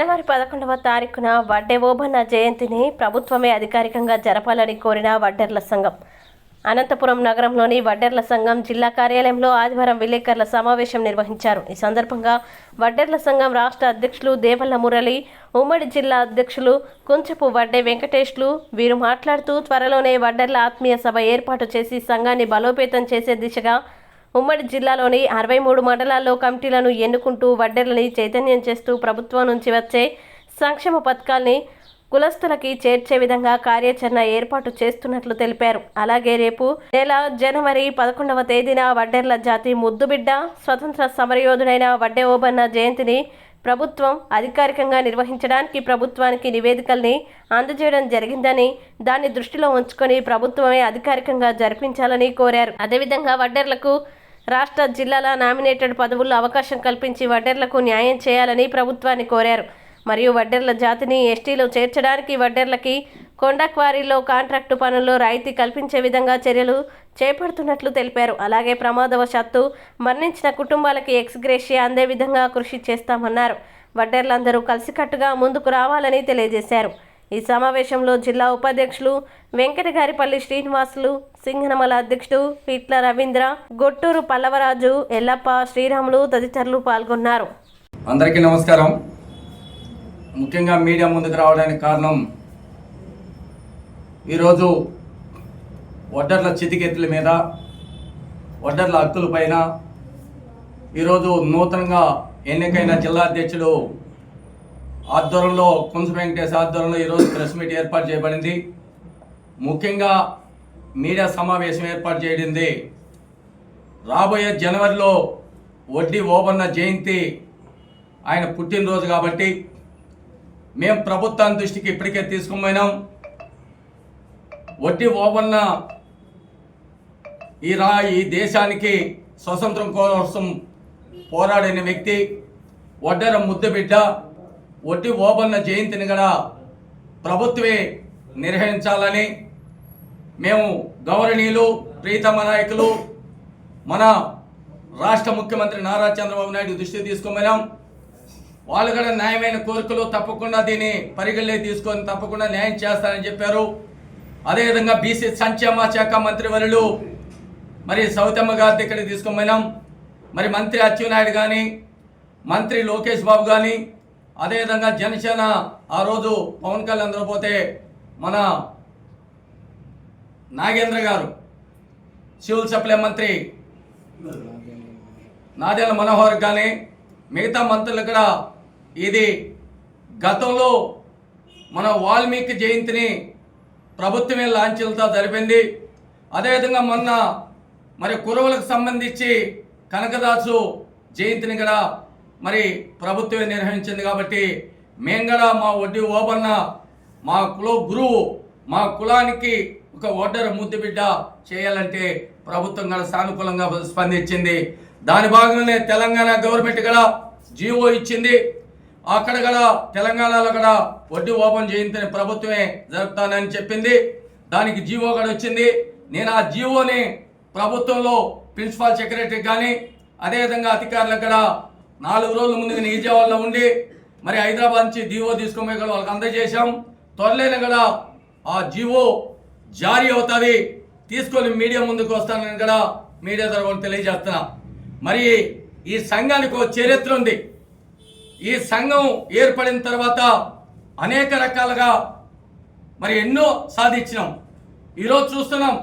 జనవరి 11వ తారీఖున వడ్డే ఓబన్న జయంతిని ప్రభుత్వమే అధికారికంగా జరపాలని కోరిన వడ్డెర్ల సంఘం. అనంతపురం నగరంలోని వడ్డెర్ల సంఘం జిల్లా కార్యాలయంలో ఆదివారం విలేకరుల సమావేశం నిర్వహించారు. ఈ సందర్భంగా వడ్డెర్ల సంఘం రాష్ట్ర అధ్యక్షులు దేవల్ల మురళి, ఉమ్మడి జిల్లా అధ్యక్షులు కుంచపు వడ్డే వెంకటేష్లు వీరు మాట్లాడుతూ త్వరలోనే వడ్డెర్ల ఆత్మీయ సభ ఏర్పాటు చేసి సంఘాన్ని బలోపేతం చేసే దిశగా ఉమ్మడి జిల్లాలోని 63 మండలాల్లో కమిటీలను ఎన్నుకుంటూ వడ్డెర్లని చైతన్యం చేస్తూ ప్రభుత్వం నుంచి వచ్చే సంక్షేమ పథకాల్ని కులస్తులకి చేర్చే విధంగా కార్యాచరణ ఏర్పాటు చేస్తున్నట్లు తెలిపారు. అలాగే రేపు నెల జనవరి 11వ తేదీన వడ్డెర్ల జాతి ముద్దుబిడ్డ స్వతంత్ర సమరయోధుడైన వడ్డే ఓబన్న జయంతిని ప్రభుత్వం అధికారికంగా నిర్వహించడానికి ప్రభుత్వానికి నివేదికల్ని అందజేయడం జరిగిందని, దాన్ని దృష్టిలో ఉంచుకొని ప్రభుత్వమే అధికారికంగా జరిపించాలని కోరారు. అదేవిధంగా వడ్డెర్లకు రాష్ట్ర జిల్లాల నామినేటెడ్ పదవుల్లో అవకాశం కల్పించి వడ్డెర్లకు న్యాయం చేయాలని ప్రభుత్వాన్ని కోరారు. మరియు వడ్డెర్ల జాతిని ఎస్టీలో చేర్చడానికి వడ్డెర్లకి కొండ క్వారీలో కాంట్రాక్టు పనుల్లో రాయితీ కల్పించే విధంగా చర్యలు చేపడుతున్నట్లు తెలిపారు. అలాగే ప్రమాదవశాత్తు మరణించిన కుటుంబాలకి ఎక్స్గ్రేషియా అందే విధంగా కృషి చేస్తామన్నారు. వడ్డెర్లందరూ కలిసికట్టుగా ముందుకు రావాలని తెలియజేశారు. ఈ సమావేశంలో జిల్లా ఉపాధ్యక్షులు వెంకటగారిపల్లి శ్రీనివాసులు, సింగనమల అధ్యక్షుడు పిట్ల రవీంద్ర, గొట్టూరు పల్లవరాజు, ఎల్లప్ప, శ్రీరాములు తదితరులు పాల్గొన్నారు. అందరికీ నమస్కారం. ముఖ్యంగా మీడియా ముందుకు రావడానికి కారణం ఈరోజు వడ్డర్ల చితికెత్తుల మీద, వడ్డర్ల హక్కుల పైన ఈరోజు నూతనంగా ఎన్నికైన జిల్లా అధ్యక్షుడు ఆధ్వర్యంలో కుంచ వెంకటేష్ ఆధ్వర్యంలో ఈరోజు ప్రెస్ మీట్ ఏర్పాటు చేయబడింది. ముఖ్యంగా మీడియా సమావేశం ఏర్పాటు చేయడింది. రాబోయే జనవరిలో వడ్డీ ఓబన్న జయంతి ఆయన పుట్టినరోజు కాబట్టి మేము ప్రభుత్వాన్ని దృష్టికి ఇప్పటికే తీసుకుపోయినాం. వడ్డీ ఓబన్న ఈ దేశానికి స్వతంత్రం కోసం పోరాడిన వ్యక్తి, వడ్డెర ముద్దుబిడ్డ. వడ్డీ ఓబన్న జయంతిని కూడా ప్రభుత్వమే నిర్వహించాలని మేము గౌరవనీయులు ప్రీతమ నాయకులు మన రాష్ట్ర ముఖ్యమంత్రి నారా చంద్రబాబు నాయుడు దృష్టికి తీసుకున్నాం. వాళ్ళు కూడా న్యాయమైన కోరికలు తప్పకుండా దీన్ని పరిగణలోకి తీసుకొని తప్పకుండా న్యాయం చేస్తారని చెప్పారు. అదేవిధంగా బీసీ సంక్షేమ శాఖ మంత్రి వర్యులు మరి సౌతమ్మ గారి దగ్గరికి తీసుకున్నాం. మరి మంత్రి అచ్చెన్నాయుడు కానీ, మంత్రి లోకేష్ బాబు కానీ, అదేవిధంగా జనసేన ఆ రోజు పవన్ కళ్యాణ్ అందరూ పోతే మన నాగేంద్ర గారు, సివిల్ సప్లై మంత్రి నాదెళ్ల మనోహర్ కానీ మిగతా మంత్రులు కూడా ఇది గతంలో మన వాల్మీకి జయంతిని ప్రభుత్వమే లాంఛీలతో జరిపింది. అదేవిధంగా మొన్న మరి కురవులకు సంబంధించి కనకదాసు జయంతిని కూడా మరి ప్రభుత్వమే నిర్వహించింది. కాబట్టి మేము కూడా మా వడ్డీ ఓబన్న మా గురువు, మా కులానికి ఒక వడ్డెర ముద్దుబిడ్డ చేయాలంటే ప్రభుత్వం కూడా సానుకూలంగా స్పందించింది. దాని భాగంగానే తెలంగాణ గవర్నమెంట్ కూడా జీవో ఇచ్చింది. అక్కడ కూడా తెలంగాణలో కూడా వడ్డీ ఓబన్న జయంతిని ప్రభుత్వమే జరుపుతానని చెప్పింది. దానికి జీవో కూడా వచ్చింది. నేను ఆ జీవోని ప్రభుత్వంలో ప్రిన్సిపల్ సెక్రటరీ కానీ అదేవిధంగా అధికారులకు కూడా 4 రోజుల ముందుగా నిజామాబాద్లో ఉండి మరి హైదరాబాద్ నుంచి జీవో తీసుకుపోయి కూడా వాళ్ళకి అందజేశాం. త్వరలోనే కూడా ఆ జీవో జారీ అవుతుంది, తీసుకొని మీడియా ముందుకు వస్తానని కూడా మీడియా ద్వారా తెలియజేస్తున్నా. మరి ఈ సంఘానికి ఒక చరిత్ర ఉంది. ఈ సంఘం ఏర్పడిన తర్వాత అనేక రకాలుగా మరి ఎన్నో సాధించినాం. ఈరోజు చూస్తున్నాం,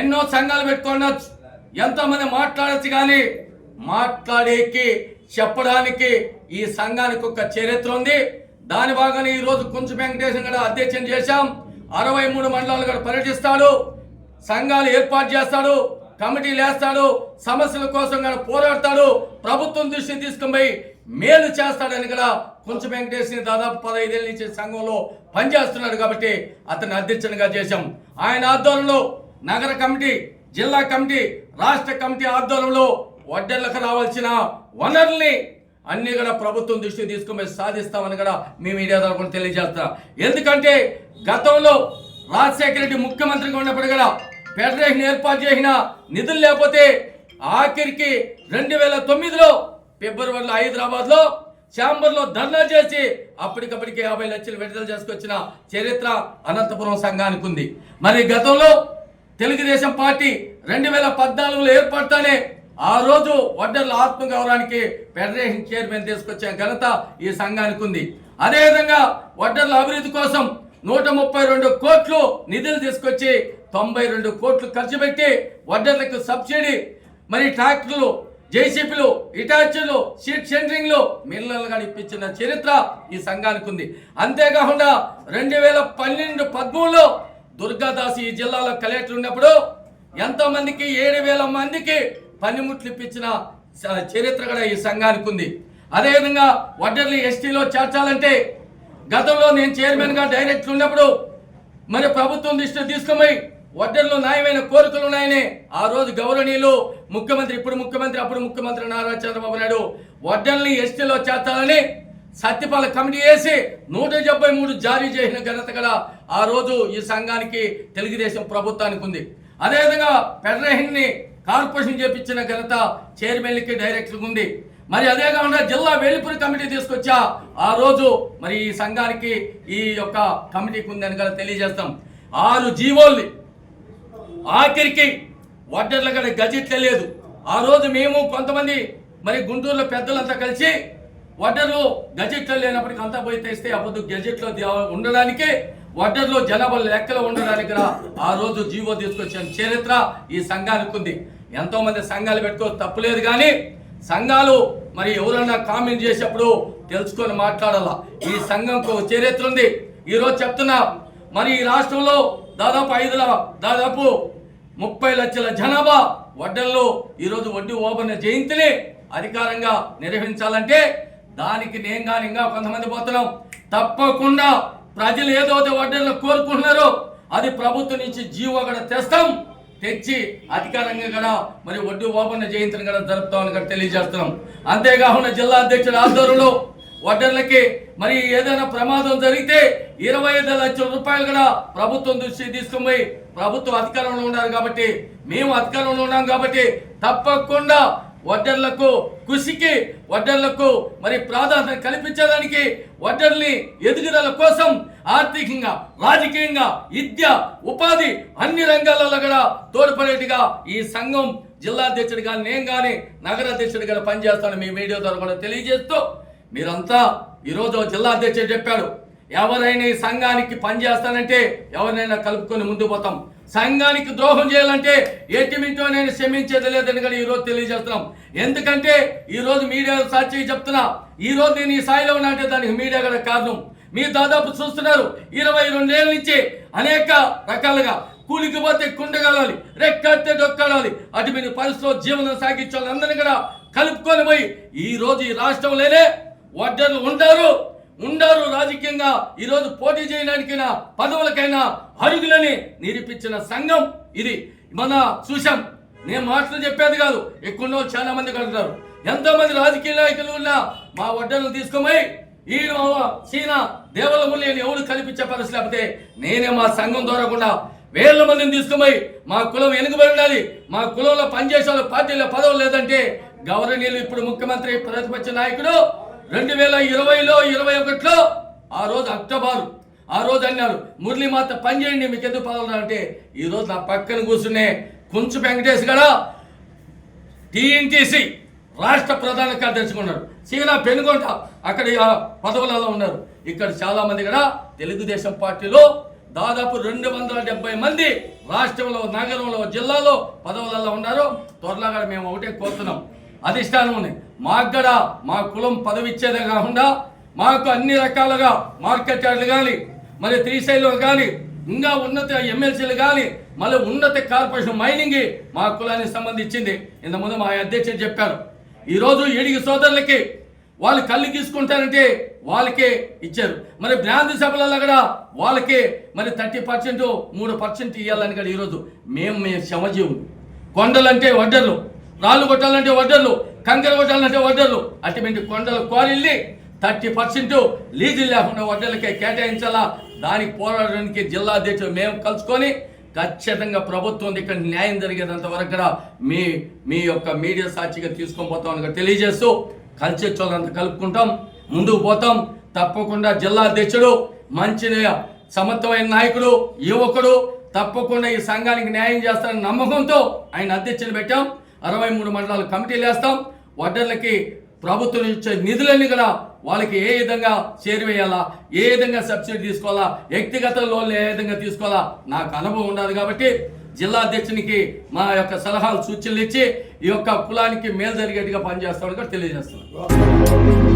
ఎన్నో సంఘాలు పెట్టుకోవచ్చు, ఎంతోమంది మాట్లాడచ్చు, కానీ మాట్లాడేకి చెప్పడానికి ఈ సంఘానికి ఒక చరిత్ర ఉంది. దాని భాగంగా ఈరోజు కుంచ వెంకటేశం కూడా అధ్యక్షం చేశాం. 63 మండలాలు కూడా పర్యటిస్తాడు, సంఘాలు ఏర్పాటు చేస్తాడు, కమిటీలు వేస్తాడు, సమస్యల కోసం కూడా పోరాడతాడు, ప్రభుత్వం దృష్టిని తీసుకుని మేలు చేస్తాడని కూడా కుంచ వెంకటేశ్ని దాదాపు 15 ఏళ్ళ నుంచి సంఘంలో పనిచేస్తున్నాడు. కాబట్టి అతన్ని అధ్యక్షునిగా చేశాం. ఆయన ఆధ్వర్యంలో నగర కమిటీ, జిల్లా కమిటీ, రాష్ట్ర కమిటీ ఆధ్వర్యంలో వడ్డెర్లకు రావాల్సిన వనరుల్ని అన్ని కూడా ప్రభుత్వం దృష్టికి తీసుకుని సాధిస్తామని కూడా మీ మీడియా ద్వారా తెలియజేస్తాం. ఎందుకంటే గతంలో రాజశేఖర రెడ్డి ముఖ్యమంత్రిగా ఉన్నప్పుడు కూడా ఫెడరేషన్ ఏర్పాటు చేసిన నిధులు లేకపోతే ఆఖరికి 2009లో ఫిబ్రవరిలో హైదరాబాద్లో ఛాంబర్లో ధర్నా చేసి అప్పటికప్పటికి 50 లక్షలు విడుదల చేసుకొచ్చిన చరిత్ర అనంతపురం సంఘానికి ఉంది. మరి గతంలో తెలుగుదేశం పార్టీ 2014లో ఏర్పడతానే ఆ రోజు వడ్డర్ల ఆత్మగౌరవానికి ఫెడరేషన్ చైర్మన్ తీసుకొచ్చే ఘనత ఈ సంఘానికి ఉంది. అదేవిధంగా వడ్డర్ల అభివృద్ధి కోసం 132 కోట్లు నిధులు తీసుకొచ్చి 92 కోట్లు ఖర్చు పెట్టి వడ్డర్లకు సబ్సిడీ, మరి ట్రాక్టర్లు, జేసీపీలు, ఇటాచీలు, సీట్ సెంటరింగ్లు, మిల్లర్లుగా ఇప్పించిన చరిత్ర ఈ సంఘానికి ఉంది. అంతేకాకుండా 2012-13లో దుర్గాదాస్ ఈ జిల్లాలో కలెక్టర్ ఉన్నప్పుడు ఎంతో మందికి 7,000 మందికి పనిముట్లు ఇప్పించిన చరిత్ర కూడా ఈ సంఘానికి ఉంది. అదేవిధంగా వడ్డర్లు ఎస్టీలో చేర్చాలంటే గతంలో నేను చైర్మన్గా డైరెక్టర్ ఉన్నప్పుడు మరి ప్రభుత్వం దృష్టి తీసుకుపోయి వడ్డర్లు న్యాయమైన కోరికలు ఉన్నాయని ఆ రోజు గౌరవనీయులు ముఖ్యమంత్రి, ఇప్పుడు ముఖ్యమంత్రి, అప్పుడు ముఖ్యమంత్రి నారా చంద్రబాబు నాయుడు వడ్డర్ని ఎస్టీలో చేర్చాలని సత్యపాల కమిటీ వేసి 173 జారీ చేసిన ఘనత కూడా ఆ రోజు ఈ సంఘానికి తెలుగుదేశం ప్రభుత్వానికి ఉంది. అదేవిధంగా ఫెడరేషన్ని కార్పొరేషన్ చేపించిన ఘనత చైర్మన్లకి, డైరెక్టర్కి ఉంది. మరి అదే కాకుండా జిల్లా వెలుపురి కమిటీ తీసుకొచ్చా ఆ రోజు మరి ఈ సంఘానికి ఈ యొక్క కమిటీకి ఉందని కూడా తెలియజేస్తాం. 6 జీవోల్ని ఆఖరికి వడ్డర్ల కూడా గజెట్ లేదు. ఆ రోజు మేము కొంతమంది మరి గుంటూరులో పెద్దలంతా కలిసి వడ్డర్లు గజెట్లో లేనప్పటికీ అంతా పోయి తెస్తే అప్పుడు గజెట్లో ఉండడానికి వడ్డర్లో జనాభా లెక్కలు ఉండడానికి ఆ రోజు జీవో తీసుకొచ్చిన చరిత్ర ఈ సంఘానికి ఉంది. ఎంతో మంది సంఘాలు పెట్టుకో తప్పులేదు, కానీ సంఘాలు మరి ఎవరన్నా కామెంట్ చేసేప్పుడు తెలుసుకొని మాట్లాడాలా. ఈ సంఘంకు చరిత్ర ఉంది. ఈరోజు చెప్తున్నా, మరి ఈ రాష్ట్రంలో దాదాపు 30 లక్షల జనాభా వడ్డల్లో ఈరోజు వడ్డీ ఓపెన్ జయంతిని అధికారంగా నిర్వహించాలంటే దానికి నేను కానీ ఇంకా కొంతమంది పోతున్నాం. తప్పకుండా ప్రజలు ఏదైతే వడ్డీలను కోరుకుంటున్నారో అది ప్రభుత్వం నుంచి జీవో కూడా తెచ్చి అధికారంగా కూడా మరి వడ్డీ ఓపెన్ జయంతిని కూడా జరుపుతామని కూడా తెలియజేస్తున్నాం. అంతేకాకుండా జిల్లా అధ్యక్షుడు ఆధ్వర్యంలో వడ్డర్లకి మరి ఏదైనా ప్రమాదం జరిగితే 25 లక్షల రూపాయలు కూడా ప్రభుత్వం దృష్టి తీసుకుపోయి, ప్రభుత్వం అధికారంలో ఉన్నారు కాబట్టి, మేము అధికారంలో ఉన్నాం కాబట్టి తప్పకుండా వడ్డర్లకు కృషికి, వడ్డర్లకు మరి ప్రాధాన్యత కల్పించడానికి, వడ్డర్ని ఎదుగుదల కోసం ఆర్థికంగా, రాజకీయంగా, విద్య, ఉపాధి అన్ని రంగాలలో కూడా తోడ్పడేట్టుగా ఈ సంఘం జిల్లా అధ్యక్షుడు కానీ నేను కానీ నగర అధ్యక్షుడు కూడా పనిచేస్తాను. మీ మీడియా ద్వారా కూడా తెలియజేస్తూ, మీరంతా ఈరోజు జిల్లా అధ్యక్షుడు చెప్పాడు, ఎవరైనా ఈ సంఘానికి పనిచేస్తానంటే ఎవరినైనా కలుపుకొని ముందు పోతాం. సంఘానికి ద్రోహం చేయాలంటే ఎటిమిటో నేను క్షమించేది లేదని కూడా ఈరోజు తెలియజేస్తున్నాం. ఎందుకంటే ఈరోజు మీడియా సాక్షి చెప్తున్నా, ఈరోజు నేను ఈ స్థాయిలో ఉన్నా అంటే దానికి మీడియా కూడా కారణం. మీరు దాదాపు చూస్తున్నారు 22 ఏళ్ళ నుంచి అనేక రకాలుగా కూలికి పోతే కుండగలాలి, రెక్కడితే డొక్కడాలి, అటువంటి పరిస్థితిలో జీవనం సాగించే వాళ్ళందరినీ కూడా కలుపుకొని పోయి ఈరోజు ఈ రాష్ట్రంలోనే వడ్డర్లు ఉండారు రాజకీయంగా ఈరోజు పోటీ చేయడానికైనా పదవులకైనా అరుగులని నిరూపించిన సంఘం ఇది. మన చూసాం, నేను మాటలు చెప్పేది కాదు, ఎక్కువ చాలా మంది కలుగుతారు. ఎంతో మంది రాజకీయ నాయకులు ఉన్నా మా వడ్డర్లు తీసుకుపోయి ఈయన చీనా దేవుల ముల్లిని ఎవరు కల్పించే పరిస్థితి లేకపోతే నేనే మా సంఘం ద్వారా కూడా 1000 మందిని తీసుకుపోయి మా కులం వెనుకబడి ఉండాలి, మా కులంలో పనిచేసే వాళ్ళు పార్టీలో పదవులు లేదంటే గౌరవనీయులు ఇప్పుడు ముఖ్యమంత్రి ప్రతిపక్ష నాయకుడు 2020లో 21లో ఆ రోజు అక్టోబర్ ఆ రోజు అన్నారు, మురళీమాత పని చేయండి మీకు ఎందుకు పదవులు అంటే ఈరోజు నా పక్కన కూర్చునే కుంచు వెంకటేష్ కూడా టీఎన్టీసీ రాష్ట్ర ప్రధాన కార్యదర్శిగా ఉన్నారు. చీనా పెనుగొంట అక్కడ పదవులలో ఉన్నారు. ఇక్కడ చాలా మంది కూడా తెలుగుదేశం పార్టీలో దాదాపు 270 మంది రాష్ట్రంలో, నగరంలో, జిల్లాలో పదవులలో ఉన్నారు. త్వరలో కూడా మేము ఒకటే కోరుతున్నాం, అధిష్టానం ఉంది మాకు కూడా మా కులం పదవి ఇచ్చేదే కాకుండా మాకు అన్ని రకాలుగా మార్కెట్ యార్డులు కానీ, మరి శ్రీశైలం కానీ, ఇంకా ఉన్నత ఎమ్మెల్సీలు కానీ, మళ్ళీ ఉన్నత కార్పొరేషన్ మైనింగ్ మా కులానికి సంబంధించింది. ఇంతకుముందు మా అధ్యక్షుడు చెప్పారు. ఈరోజు ఏడిగి సోదరులకి వాళ్ళు కళ్ళు తీసుకుంటారంటే వాళ్ళకే ఇచ్చారు. మరి బ్రాంతి సభలలో కూడా వాళ్ళకే మరి 30%, 3% ఇవ్వాలని కూడా ఈరోజు మేము శ్రమజీవులు. కొండలంటే వడ్డర్లు, రాళ్ళు కొట్టాలంటే వడ్డర్లు, కంకర కొట్టాలంటే వడ్డర్లు, అటువంటి కొండల క్వారీల్ని 30% లీజులు లేకుండా వడ్డర్లకే కేటాయించాలా. దానికి పోరాడడానికి జిల్లా అధ్యక్షులు మేము కలుసుకొని ఖచ్చితంగా ప్రభుత్వం ఇక్కడ న్యాయం జరిగేంత వరకు కూడా మీ యొక్క మీడియా సాక్షిగా తీసుకొని పోతామని తెలియజేస్తూ కలిసి వచ్చేంత కలుపుకుంటాం. ముందుకు పోతాం. తప్పకుండా జిల్లా అధ్యక్షుడు మంచి సమర్థమైన నాయకుడు, యువకుడు, తప్పకుండా ఈ సంఘానికి న్యాయం చేస్తారని నమ్మకంతో ఆయన అధ్యక్షుని పెట్టాం. 63 మండలాల కమిటీలు వేస్తాం. వడ్డర్లకి ప్రభుత్వం ఇచ్చే నిధులన్నీ కూడా వాళ్ళకి ఏ విధంగా చేరువేయాలా, ఏ విధంగా సబ్సిడీ తీసుకోవాలా, వ్యక్తిగత లోన్లు ఏ విధంగా తీసుకోవాలా నాకు అనుభవం ఉండదు. కాబట్టి జిల్లా అధ్యక్షునికి మా యొక్క సలహాలు సూచనలు ఇచ్చి ఈ యొక్క కులానికి మేలు జరిగేట్టుగా పనిచేస్తామని కూడా తెలియజేస్తున్నాం.